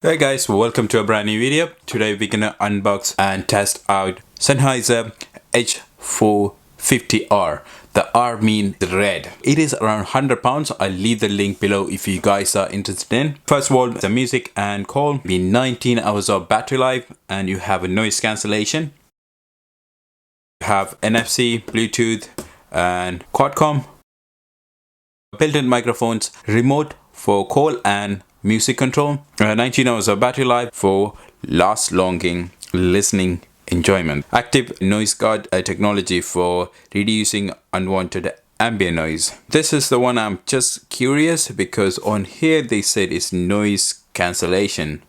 Hey guys, welcome to a brand new video. Today we're gonna unbox and test out Sennheiser H450R. The R means red. It is around £100. I'll leave the link below if you guys are interested in. First of all, the music and call. Be 19 hours of battery life, and you have a noise cancellation. You have NFC, Bluetooth, and Quadcom. Built-in microphones, remote for call and music control, 19 hours of battery life for longing listening enjoyment. Active noise guard technology for reducing unwanted ambient noise. This is the one I'm just curious because on here they said it's noise cancellation.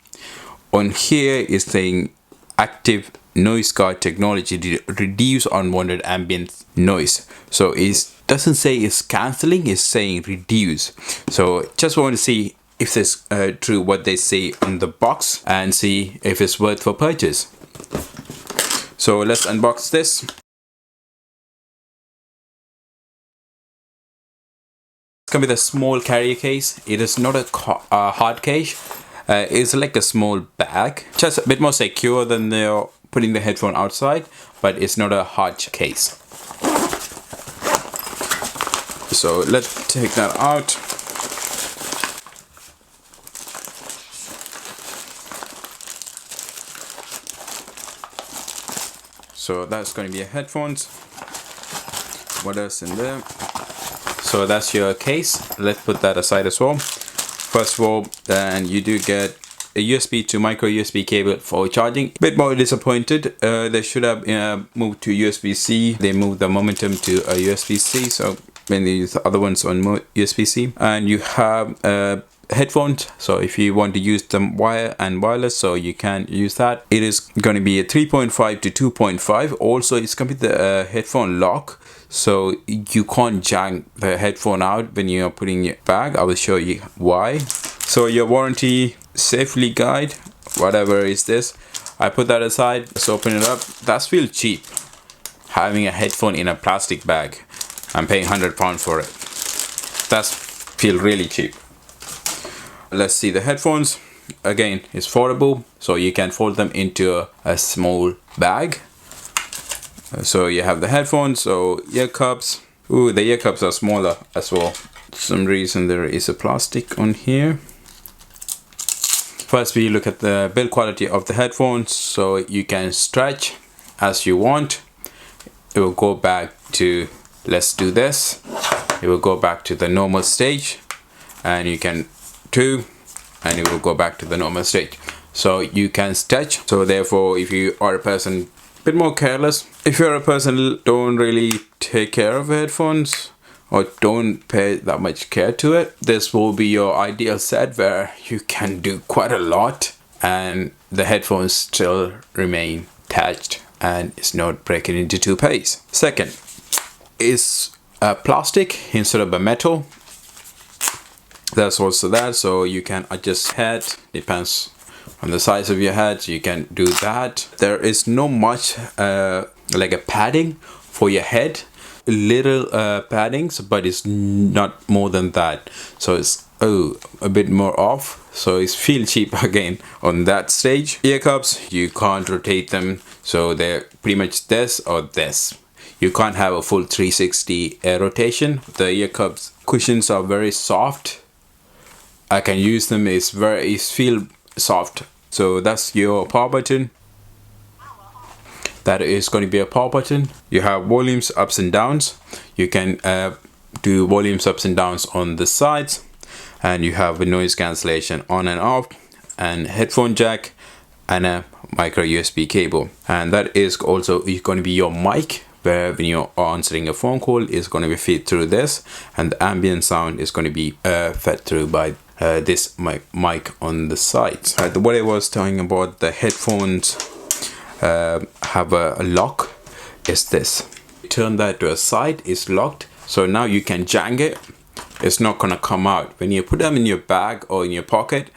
On here is saying active noise guard technology to reduce unwanted ambient noise. So it doesn't say it's cancelling, it's saying reduce. So just want to see if it's true what they say on the box and see if it's worth for purchase. So let's unbox this. It's come with a small carrier case. It is not a hard case. It's like a small bag, just a bit more secure than they're putting the headphone outside, but it's not a hard case. So let's take that out. So that's going to be a headphones. What else in there? So that's your case. Let's put that aside as well. First of all, then you do get a USB to micro USB cable for charging. A bit more disappointed. They should have moved to USB-C. They moved the momentum to a USB-C. So when they use the other ones on USB-C, and you have headphones, so if you want to use them wire and wireless, so you can use that. It is going to be a 3.5 to 2.5. Also it's going to be the headphone lock, so you can't jank the headphone out when you're putting your bag. I will show you why. So your warranty safely guide, whatever is this, I put that aside. Let's open it up. That's feel cheap, having a headphone in a plastic bag. I'm paying £100 for it. That's feel really cheap. Let's see the headphones. Again, it's foldable, so you can fold them into a small bag. So you have the headphones, so ear cups. Ooh, the ear cups are smaller as well. For some reason there is a plastic on here. First we look at the build quality of the headphones, so you can stretch as you want. It will go back to, let's do this. It will go back to the normal stage, and you can and it will go back to the normal stage. So you can stretch. So therefore, if you are a person a bit more careless, if you're a person don't really take care of headphones or don't pay that much care to it, this will be your ideal set where you can do quite a lot and the headphones still remain attached and it's not breaking into two pieces. Second is a plastic instead of a metal. There's also that, so you can adjust head, depends on the size of your head, you can do that. There is no much like a padding for your head, little paddings, but it's not more than that. So it's a bit more off, so it's feel cheap again on that stage. Ear cups, you can't rotate them, so they're pretty much this or this. You can't have a full 360 rotation. The ear cups cushions are very soft. I can use them, it's feel soft. So that's your power button. That is going to be a power button. You have volumes ups and downs. You can do volumes ups and downs on the sides, and you have a noise cancellation on and off, and headphone jack, and a micro USB cable. And that is also going to be your mic, where when you're answering a phone call is going to be fed through this, and the ambient sound is going to be fed through by this mic on the sides. What I was talking about, the headphones have a lock, is this. Turn that to a side, it's locked, so now you can jank it. It's not gonna come out. When you put them in your bag or in your pocket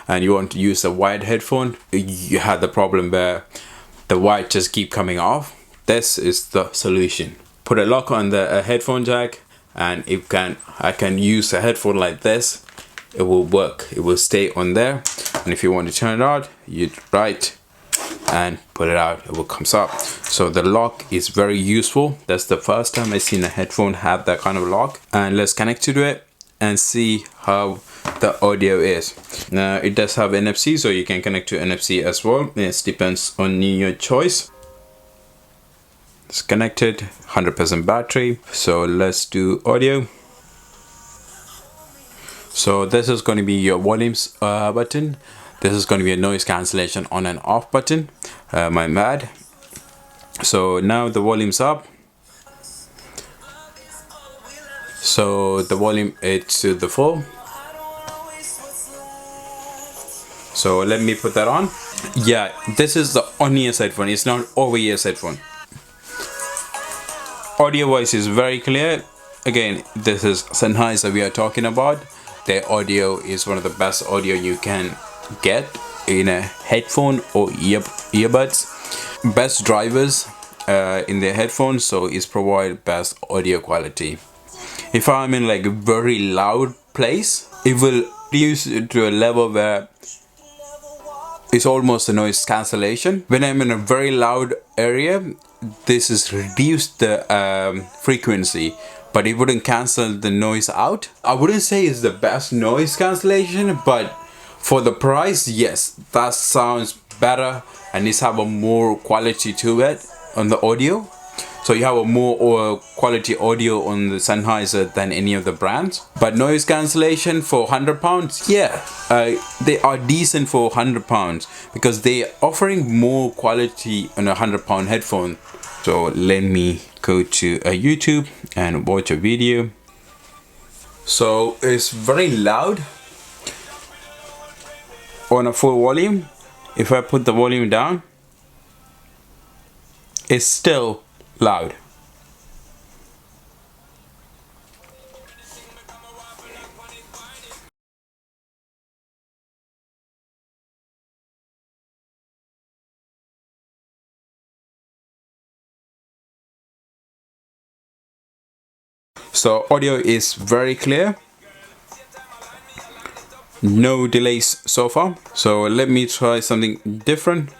and you want to use a wired headphone, you had the problem where the wire just keep coming off. This is the solution. Put a lock on the headphone jack, and I can use a headphone like this. It will work, it will stay on there. and if you want to turn it out, you right and pull it out, it will comes up. So the lock is very useful. That's the first time I seen a headphone have that kind of lock. And let's connect to it and see how the audio is. Now it does have NFC, so you can connect to NFC as well. It depends on your choice. It's connected, 100% battery. So let's do audio. So this is going to be your volumes button. This is going to be a noise cancellation on and off button. My bad. So now the volume's up. So the volume is to the full. So let me put that on. Yeah, this is the on-ears headphone. It's not over-ears headphone. Audio voice is very clear. Again, this is Sennheiser we are talking about. Their audio is one of the best audio you can get in a headphone or earbuds. Best drivers in their headphones, so it's provide best audio quality. If I'm in like a very loud place, it will reduce it to a level where it's almost a noise cancellation. When I'm in a very loud area, this is reduced the frequency, but it wouldn't cancel the noise out. I wouldn't say it's the best noise cancellation, but for the price, yes, that sounds better and it's have a more quality to it on the audio. So you have a more quality audio on the Sennheiser than any of the brands. But noise cancellation for £100, yeah, they are decent for £100 because they are offering more quality on a £100 headphone. So let me go to YouTube and watch a video. So it's very loud on a full volume. If I put the volume down, it's still loud. So audio is very clear. No delays so far. So let me try something different.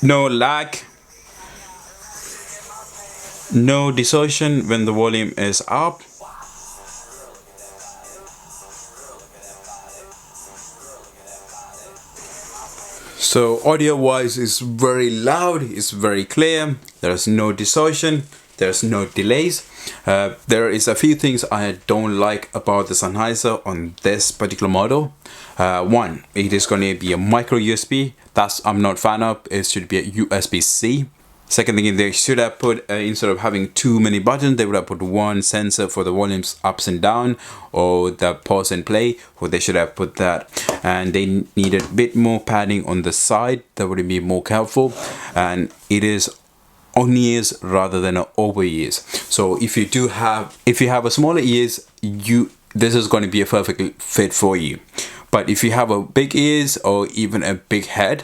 No lag, no distortion when the volume is up. So audio wise is very loud, it's very clear, there's no distortion, there's no delays. There is a few things I don't like about the Sennheiser on this particular model. One, it is going to be a micro USB. That's I'm not a fan of. It should be a USB-C. Second thing, they should have put instead of having too many buttons, they would have put one sensor for the volumes ups and down or the pause and play, or they should have put that. And they needed a bit more padding on the side. That would be more helpful. And it is on ears rather than over ears. So if you have a smaller ears, this is going to be a perfect fit for you. But if you have a big ears or even a big head,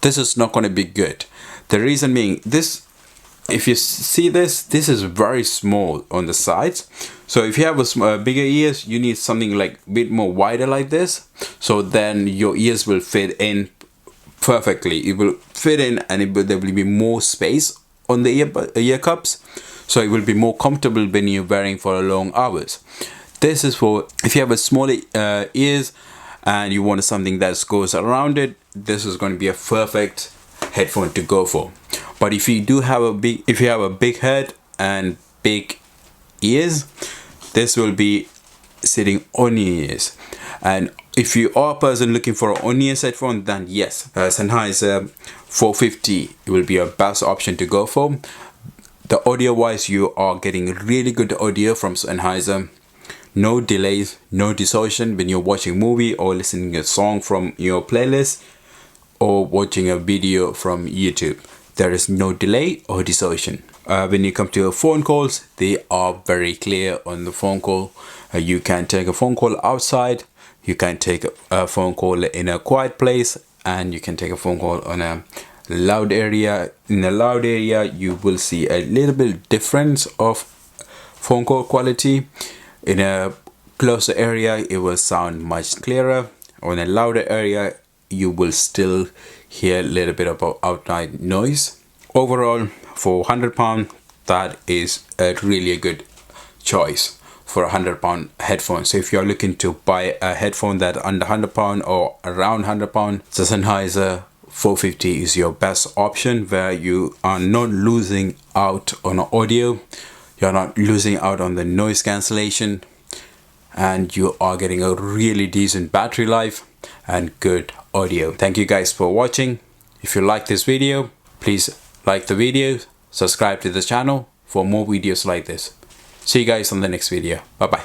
this is not going to be good. The reason being, this, if you see this is very small on the sides. So if you have a bigger ears, you need something like a bit more wider like this. So then your ears will fit in perfectly. It will fit in, and there will be more space on the ear cups. So it will be more comfortable when you're wearing for long hours. This is for if you have a smaller ears and you want something that goes around it. This is going to be a perfect headphone to go for. But if you do have a big head and big ears, this will be sitting on your ears. And if you are a person looking for an on-ears headphone, then yes, Sennheiser 450 will be a best option to go for. The audio wise, you are getting really good audio from Sennheiser. No delays, no distortion when you're watching a movie or listening to a song from your playlist or watching a video from YouTube. There is no delay or distortion. When you come to phone calls, they are very clear on the phone call. You can take a phone call outside, you can take a phone call in a quiet place, and you can take a phone call on a loud area. In a loud area, you will see a little bit difference of phone call quality. In a closer area it will sound much clearer. On a louder area you will still hear a little bit of outside noise. Overall, for £100, that is a really good choice for a £100 headphone. So if you're looking to buy a headphone that under £100 or around £100, the Sennheiser 450 is your best option, where you are not losing out on audio, you're not losing out on the noise cancellation, and you are getting a really decent battery life and good audio. Thank you guys for watching. If you like this video, please like the video, subscribe to the channel for more videos like this. See you guys on the next video. Bye bye.